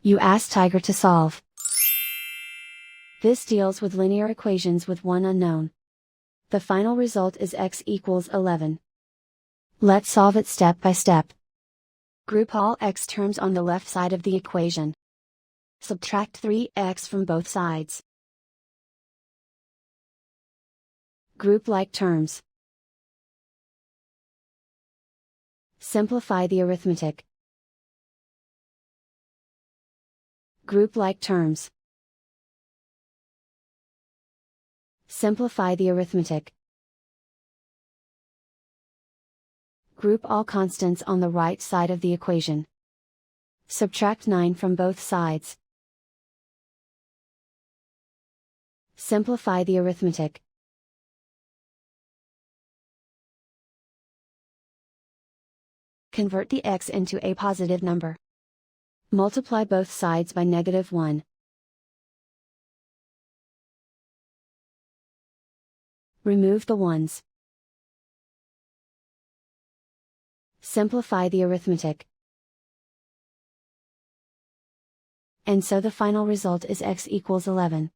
You ask Tiger to solve. This deals with linear equations with one unknown. The final result is x equals 11. Let's solve it step by step. Group all x terms on the left side of the equation. Subtract 3x from both sides. Group like terms. Simplify the arithmetic. Group like terms. Simplify the arithmetic. Group all constants on the right side of the equation. Subtract 9 from both sides. Simplify the arithmetic. Convert the x into a positive number. Multiply both sides by -1. Remove the ones. Simplify the arithmetic. And so the final result is x equals 11.